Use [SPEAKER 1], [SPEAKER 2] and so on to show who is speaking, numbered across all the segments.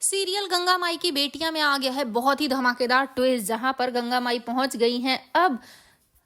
[SPEAKER 1] Serial Ganga माई की बेटियां में आ गया है बहुत ही धमाकेदार ट्विस्ट, जहां पर गंगा माई पहुंच गई हैं अब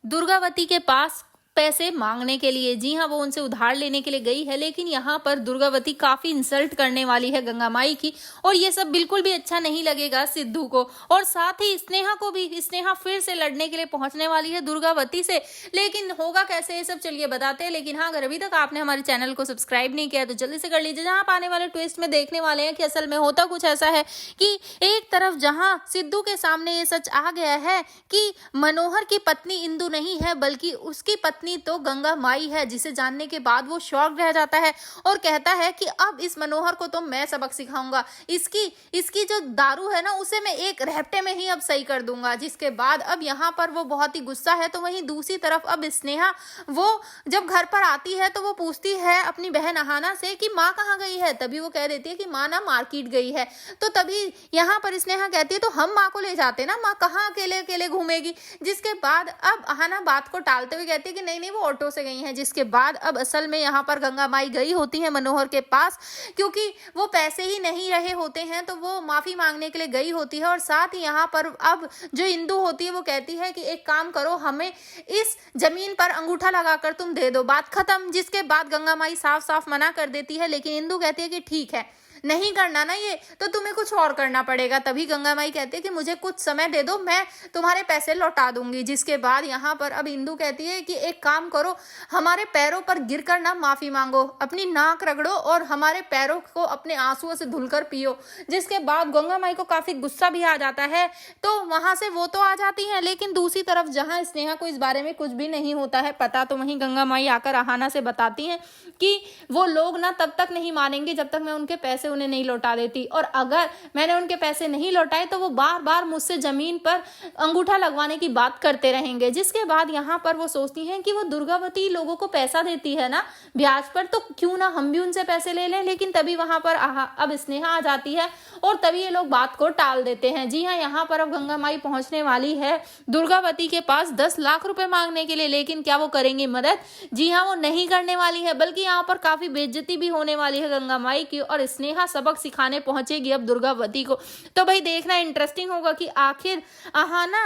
[SPEAKER 1] दुर्गावती के पास पैसे मांगने के लिए। जी हां, वो उनसे उधार लेने के लिए गई है, लेकिन यहाँ पर दुर्गावती काफी इंसल्ट करने वाली है गंगा माई की, और ये सब बिल्कुल भी अच्छा नहीं लगेगा सिद्धू को, और साथ ही स्नेहा को भी। स्नेहा फिर से लड़ने के लिए पहुंचने वाली है दुर्गावती से, लेकिन होगा कैसे ये सब चलिए बताते हैं। लेकिन हाँ, अगर अभी तक आपने हमारे चैनल को सब्सक्राइब नहीं किया तो जल्दी से कर लीजिए। जहां आने वाले ट्विस्ट में देखने वाले हैं कि असल में होता कुछ ऐसा है कि एक तरफ जहां सिद्धू के सामने ये सच आ गया है कि मनोहर की पत्नी इंदु नहीं है बल्कि उसकी पत्नी तो गंगा माई है, जिसे जानने के बाद वो शॉक रह जाता है और कहता है कि अब इस मनोहर को तो मैं सबक सिखाऊंगा, इसकी जो दारू है ना उसे मैं एक रैप्टे में ही अब सही कर दूंगा। जिसके बाद अब यहाँ पर वो बहुत ही गुस्सा है। तो वहीं दूसरी तरफ अब स्नेहा वो जब घर पर आती है तो वो पूछती है अपनी बहन अहाना से कि माँ कहाँ गई है। तभी वो कह देती है कि माँ ना मार्केट गई है। तो तभी यहाँ पर स्नेहा कहती है तो हम माँ को ले जाते ना, माँ कहाँ अकेले अकेले घूमेगी। जिसके बाद अब अहाना बात को टालते हुए कहती है कि नहीं वो ऑटो से गई हैं। जिसके बाद अब असल में यहाँ पर गंगा माई गई होती है मनोहर के पास, क्योंकि वो पैसे ही नहीं रहे होते हैं तो वो माफी मांगने के लिए गई होती है। और साथ ही यहाँ पर अब जो इंदु होती है वो कहती है कि एक काम करो, हमें इस जमीन पर अंगूठा लगाकर तुम दे दो, बात खत्म। जिसके बाद गंगा माई साफ साफ मना कर देती है, लेकिन इंदु कहती है कि ठीक है, नहीं करना ना ये तो तुम्हें कुछ और करना पड़ेगा। तभी गंगा माई कहती है कि मुझे कुछ समय दे दो, मैं तुम्हारे पैसे लौटा दूंगी। जिसके बाद यहाँ पर अब इंदु कहती है कि एक काम करो, हमारे पैरों पर गिरकर ना माफी मांगो, अपनी नाक रगड़ो और हमारे पैरों को अपने आंसुओं से धुलकर पियो। जिसके बाद गंगा माई को काफी गुस्सा भी आ जाता है, तो वहां से वो तो आ जाती है, लेकिन दूसरी तरफ जहां स्नेहा को इस बारे में कुछ भी नहीं होता है पता, तो वहीं गंगा माई आकर अहाना से बताती हैं कि वो लोग ना तब तक नहीं मानेंगे जब तक मैं उनके पैसे उन्हें नहीं लौटा देती, और अगर मैंने उनके पैसे नहीं लौटाए तो वो बार बार मुझसे जमीन पर अंगूठा लगवाने की बात करते रहेंगे। जिसके बाद यहाँ पर वो सोचती हैं कि वो दुर्गावती लोगों को पैसा देती है ना ब्याज पर, तो क्यों ना हम भी उनसे पैसे ले लें। लेकिन तभी वहां पर अब स्नेहा आ जाती है और तभी ये लोग बात को टाल देते हैं। जी हाँ, यहाँ पर अब गंगा माई पहुंचने वाली है दुर्गावती के पास 10 लाख रुपए मांगने के लिए, लेकिन क्या वो करेंगी मदद? जी हाँ, वो नहीं करने वाली है, बल्कि यहाँ पर काफी बेइज्जती भी होने वाली है गंगा माई की, और स्नेहा सबक सिखाने पहुंचेगी अब दुर्गावती को। तो भाई देखना इंटरेस्टिंग होगा कि आखिर अहाना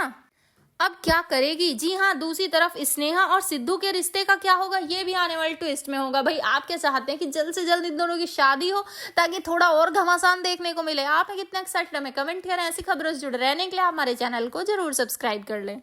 [SPEAKER 1] अब क्या करेगी। जी हाँ, दूसरी तरफ स्नेहा और सिद्धू के रिश्ते का क्या होगा ये भी आने वाले ट्विस्ट में होगा। भाई आप क्या चाहते हैं कि जल्द से जल्द इन दोनों की शादी हो ताकि थोड़ा और घमासान देखने को मिले? आप कितना एक्साइटेड, हमें कमेंट करें। ऐसी खबरों से जुड़े रहने के लिए आप हमारे चैनल को जरूर सब्सक्राइब कर लें।